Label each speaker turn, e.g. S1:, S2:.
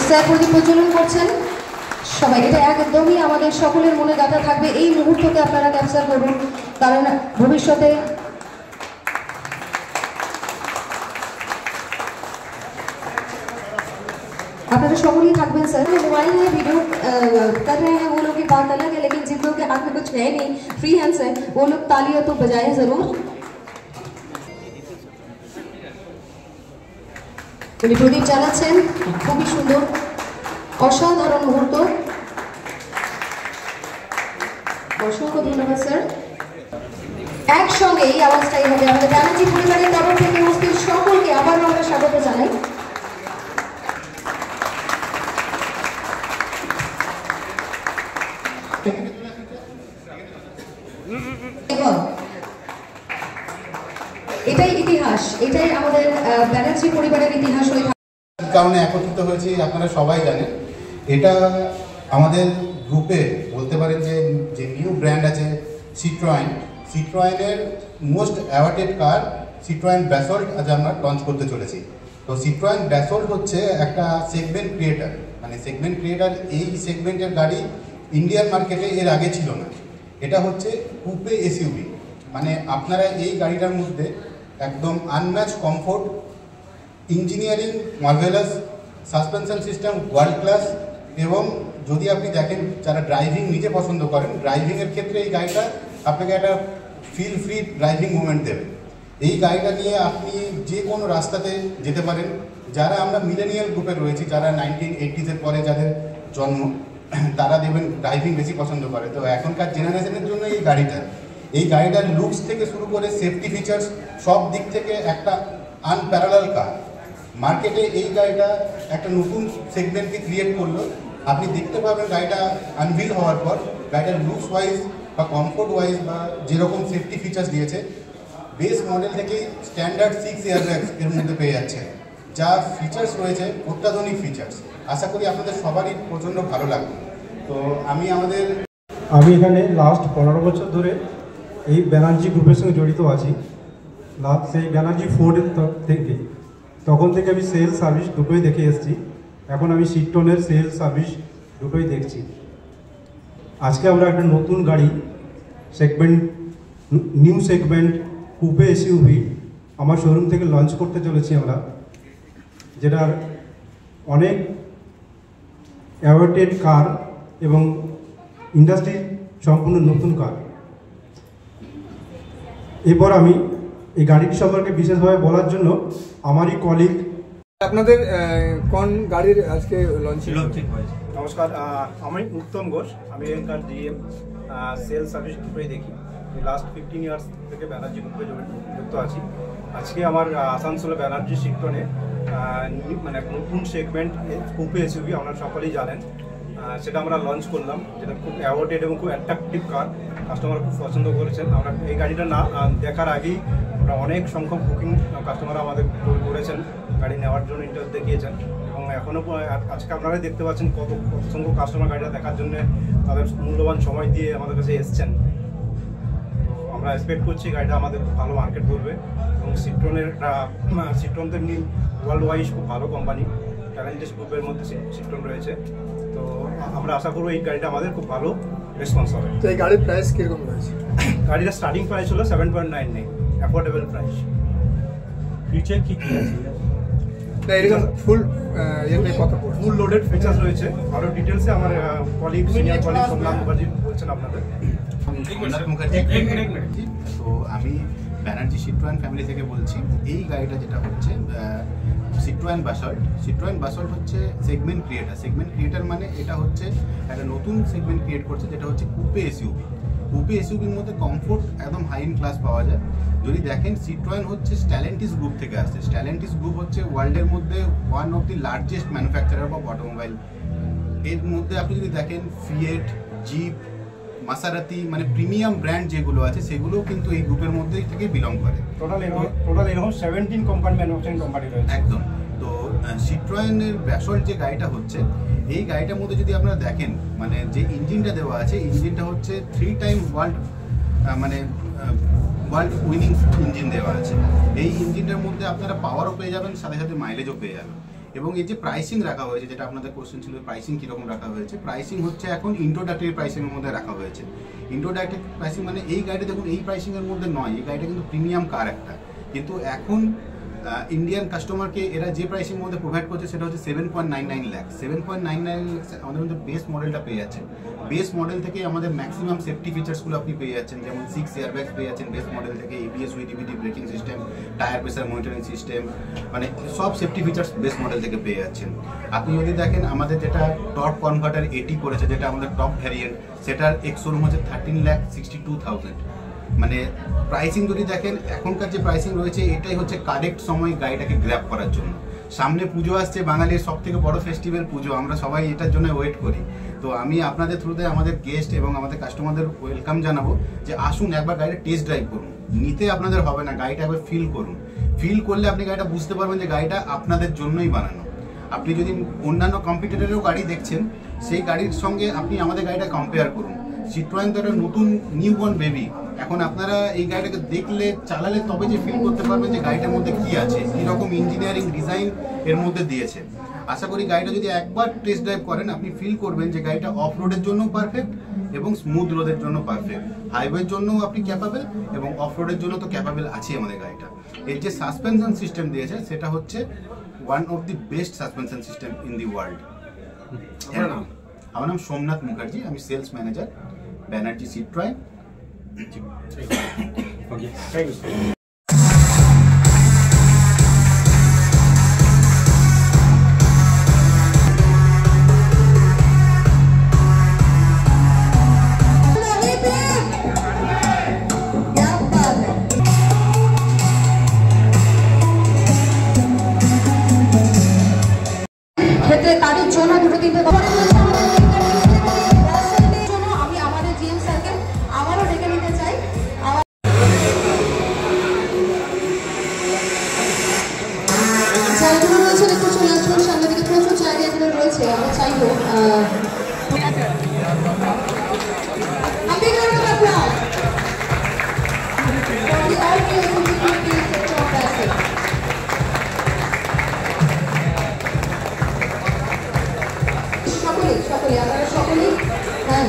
S1: Sir প্রদীপ প্রজ্বলন করছেন। সবাই এটা একদমই আমাদের সকলের মনে গাঁথা থাকবে। এই মুহূর্তকে আপনারা ক্যাপচার করুন, কারণ ভবিষ্যতে আপনারা সকলেই থাকবেন। सर मोबाइल में वीडियो कर रहे हैं, वो लोग की बात अलग है, लेकिन जिन लोगों के हाथ में कुछ है नहीं, फ्री हैंड्स है, वो लोग तालियां तो बजाएं जरूर। উনি প্রদীপ জ্বালাচ্ছেন, খুবই সুন্দর অসাধারণ মুহূর্ত। অসংখ্য ধন্যবাদ স্যার। একসঙ্গে এই আওয়াজটাই হবে। আমাদের ব্যানার্জি পরিবারের তরফ থেকে উপস্থিত সকলকে আবারও আমরা স্বাগত জানাই। এটাই ইতিহাস, এটাই আমাদের ব্যানার্জি পরিবারের ইতিহাস। হয়ে
S2: কারণে একত্রিত হয়েছি আপনারা সবাই জানেন। এটা আমাদের গ্রুপে বলতে পারেন যে নিউ ব্র্যান্ড আছে সিট্রয়েনের মোস্ট অ্যাওয়ার্ডেড কার সিট্রয়েন ব্যাসল্ট আজ আমরা লঞ্চ করতে চলেছি। তো সিট্রয়েন ব্যাসল্ট হচ্ছে একটা সেগমেন্ট ক্রিয়েটার, মানে সেগমেন্ট ক্রিয়েটার। এই সেগমেন্টের গাড়ি ইন্ডিয়ান মার্কেটে এর আগে ছিল না। এটা হচ্ছে কুপে এসইউভি, মানে আপনারা এই গাড়িটার মধ্যে একদম unmatch comfort, engineering marvellous, suspension system world class, এবং যদি আপনি দেখেন যারা ড্রাইভিং নিজে পছন্দ করেন, ড্রাইভিংয়ের ক্ষেত্রে এই গাড়িটা আপনাকে একটা ফিল ফ্রি ড্রাইভিং মুভমেন্ট দেবে। এই গাড়িটা নিয়ে আপনি যে কোনো রাস্তাতে যেতে পারেন। যারা আমরা মিলেনিয়াল গ্রুপে রয়েছি, যারা 1980s পরে যাদের জন্ম, তারা দেখবেন ড্রাইভিং বেশি পছন্দ করে। তো এখনকার জেনারেশনের জন্য এই গাড়িটার লুকস থেকে শুরু করে সেফটি ফিচার্স সব দিক থেকে একটা আনপ্যারালাল কার। মার্কেটে এই গাড়িটা একটা নতুন সেগমেন্টকে ক্রিয়েট করলো। আপনি দেখতে পাবেন গাড়িটা আনভিল হওয়ার পর গাড়িটার লুকস ওয়াইজ বা কমফোর্ট ওয়াইজ বা যেরকম সেফটি ফিচার্স দিয়েছে, বেস মডেল থেকেই স্ট্যান্ডার্ড 6 এয়ারব্যাগস এর মধ্যে পেয়ে যাচ্ছে। যা ফিচার্স রয়েছে অত্যাধুনিক ফিচার্স। আশা করি আপনাদের সবারই প্রচণ্ড ভালো লাগবে। তো আমি
S3: এখানে লাস্ট 15 বছর ধরে এই ব্যানার্জি গ্রুপের সঙ্গে জড়িত আছি। সেই ব্যানার্জি ফোর্ডের থেকে তখন থেকে আমি সেল সার্ভিস দুটোই দেখে এসেছি। এখন আমি সিট্রনের সেল সার্ভিস দুটোই দেখছি। আজকে আমরা একটা নতুন গাড়ি নিউ সেগমেন্ট কুপে এসইউভি আমার শোরুম থেকে লঞ্চ করতে চলেছি আমরা, যেটার অনেক অ্যাওয়ার্ডেড কার এবং ইন্ডাস্ট্রি সম্পূর্ণ নতুন কার। এরপর আমি এই গাড়িটি সম্পর্কে বিশেষভাবে বলার জন্য আমারই কলিগ।
S4: আপনাদের কোন গাড়ির আজকে লঞ্চিং হয়েছে?
S3: নমস্কার, আমি উত্তম ঘোষ। আমি এখানকার জিএম সেল সার্ভিস গ্রুপেই দেখি। লাস্ট 15 ইয়ার্স থেকে ব্যানার্জি গ্রুপে যুক্ত আছি। আজকে আমার আসানসোলে ব্যানার্জি সিট্রনে মানে নতুন সেগমেন্ট কুপে এসইউভি আপনারা সকলেই জানেন, সেটা আমরা লঞ্চ করলাম, যেটা খুব অ্যাওয়ার্ডেড এবং খুব অ্যাট্রাকটিভ কার। কাস্টমার খুব পছন্দ করেছেন। আমরা এই গাড়িটা না দেখার আগেই আমরা অনেক সংখ্যক বুকিং কাস্টমার আমাদের করেছেন, গাড়ি নেওয়ার জন্য ইন্টারেস্ট দেখিয়েছেন, এবং এখনও আজকে আপনারাই দেখতে পাচ্ছেন কত সংখ্যক কাস্টমার গাড়িটা দেখার জন্য তাদের মূল্যবান সময় দিয়ে আমাদের কাছে এসছেন। তো আমরা এক্সপেক্ট করছি গাড়িটা আমাদের খুব ভালো মার্কেট করবে, এবং সিট্রন তো এমনি ওয়ার্ল্ড ওয়াইজ খুব ভালো কোম্পানি, ট্যালেন্টেড গ্রুপের মধ্যে সিট্রন রয়েছে। তো আমরা আশা করবো এই গাড়িটা আমাদের খুব ভালো রেসপন্স হবে।
S4: তো এই গাড়ির প্রাইস কীরকম রয়েছে?
S3: গাড়িটা স্টার্টিং প্রাইস হলো 7.99, অ্যাফোর্ডেবল প্রাইস।
S4: ফিচার কী কী আছে? এরকম ফুল
S3: ফুল লোডেড ফিচার্স রয়েছে। আরও ডিটেলসে আমার সিনিয়র কলিগ সোমনাথ মুখার্জি বলছেন আপনাদের।
S2: তো আমি ব্যানার্জি সিট্রয়েন ফ্যামিলি থেকে বলছি। এই গাড়িটা যেটা হচ্ছে সিট্রয়েন বাসল্ট হচ্ছে সেগমেন্ট ক্রিয়েটার মানে এটা হচ্ছে একটা নতুন সেগমেন্ট ক্রিয়েট করছে, যেটা হচ্ছে কুপে এসইউভির মধ্যে কমফোর্ট একদম হাই ইন ক্লাস পাওয়া যায়। যদি দেখেন সিট্রয়েন হচ্ছে স্ট্যালেন্টিস গ্রুপ থেকে আসছে। স্ট্যালেন্টিস গ্রুপ হচ্ছে ওয়ার্ল্ডের মধ্যে one of the largest manufacturer of automobile. এর মধ্যে আপনি যদি দেখেন ফিয়েট, জিপ, মাসারাতি, মানে প্রিমিয়াম ব্র্যান্ড যেগুলো আছে সেগুলোও কিন্তু এই গ্রুপের মধ্যেই থেকে বিলং করে।
S3: টোটাল এরকম 17 কোম্পানি ম্যানুফ্যাকচারিং কোম্পানি রয়েছে একদম। তো সিট্রয়েনের ব্যাসল্ট যে গাড়িটা হচ্ছে, এই গাড়িটার মধ্যে যদি আপনারা দেখেন, মানে যে ইঞ্জিনটা দেওয়া আছে, ইঞ্জিনটা হচ্ছে 3 টাইম ওয়ার্ল্ড উইনিং ইঞ্জিন দেওয়া আছে। এই ইঞ্জিনটার মধ্যে আপনারা পাওয়ারও পেয়ে যাবেন, সাথে সাথে মাইলেজও পেয়ে যাবেন।
S2: এবং এই যে প্রাইসিং রাখা হয়েছে, যেটা আপনাদের কোশ্চেন ছিল প্রাইসিং কীরকম রাখা হয়েছে, প্রাইসিং হচ্ছে এখন ইন্ট্রোডাক্টরি প্রাইসিংয়ের মধ্যে রাখা হয়েছে। ইন্ট্রোডাক্টরি প্রাইসিং মানে এই গাড়িটা দেখুন এই প্রাইসিংয়ের মধ্যে নয়, এই গাড়িটা কিন্তু প্রিমিয়াম কার একটা, কিন্তু এখন ইন্ডিয়ান কাস্টমারকে এরা যে প্রাইসিং মধ্যে প্রোভাইড করছে সেটা হচ্ছে 7.99 লাখ। 7.99 লাখ আমাদের মধ্যে বেস মডেলটা পেয়ে যাচ্ছেন। বেস মডেল থেকে আমাদের ম্যাক্সিমাম সেফটি ফিচার্সগুলো আপনি পেয়ে যাচ্ছেন, যেমন 6 এয়ারব্যাগস পেয়ে যাচ্ছেন বেস মডেল থেকে, ABS with EBD braking system, tyre pressure monitoring system, মানে সব সেফটি ফিচার্স বেস মডেল থেকে পেয়ে যাচ্ছেন। আপনি যদি দেখেন আমাদের যেটা টর্ক কনভার্টার 80 করেছে, যেটা আমাদের টপ ভ্যারিয়েন্ট, সেটার এক্স-শোরুম হচ্ছে 13,62,000। মানে প্রাইসিং যদি দেখেন এখনকার যে প্রাইসিং রয়েছে এটাই হচ্ছে কারেক্ট সময় গাড়িটাকে গ্র্যাব করার জন্য। সামনে পুজো আসছে, বাঙালির সব থেকে বড় ফেস্টিভ্যাল পুজো, আমরা সবাই এটার জন্য ওয়েট করি। তো আমি আপনাদের থ্রুতে আমাদের গেস্ট এবং আমাদের কাস্টমারদের ওয়েলকাম জানাবো যে আসুন একবার গাড়িটা টেস্ট ড্রাইভ করুন। নিতে আপনাদের হবে না, গাড়িটা একবার ফিল করুন। ফিল করলে আপনি গাড়িটা বুঝতে পারবেন যে গাড়িটা আপনাদের জন্যই বানানো। আপনি যদি অন্যান্য কম্পিটিটরেরও গাড়ি দেখছেন, সেই গাড়ির সঙ্গে আপনি আমাদের গাড়িটা কম্পেয়ার করুন। সিট্রয়েন তো একটা নতুন নিউবর্ন বেবি, এখন আপনারা এই গাড়িটাকে দেখলে চালালে তবে যে ফিল করতে পারবেন যে গাড়িটার মধ্যে কি আছে, কীরকম ইঞ্জিনিয়ারিং ডিজাইন এর মধ্যে দিয়েছে। আশা করি গাড়িটা যদি একবার টেস্ট ড্রাইভ করেন আপনি ফিল করবেন যে গাড়িটা অফ রোডের জন্য পারফেক্ট এবং স্মুথ রোডের জন্য পারফেক্ট। হাইওয়ের জন্যও আপনি ক্যাপাবেল এবং অফ রোডের জন্য তো ক্যাপাবেল আছে আমাদের গাড়িটা। এর যে সাসপেনশন সিস্টেম দিয়েছে সেটা হচ্ছে one of the best suspension system in the world. আমার নাম সোমনাথ মুখার্জি, আমি sales manager Banerjee Citroen.
S3: Thank you.
S1: ক্ষেত্রে তাদের জন্য দুটো তিনটে জন্য আমি আমাদের জিএম স্যারকে আবারও ডেকে নিতে চাই। জায়গাগুলো রয়েছে একটু চলে আসবেন সামনে দিকে, প্রচুর জায়গা এখানে রয়েছে। আমরা চাইবো সকলেই আপনারা সকলেই হ্যাঁ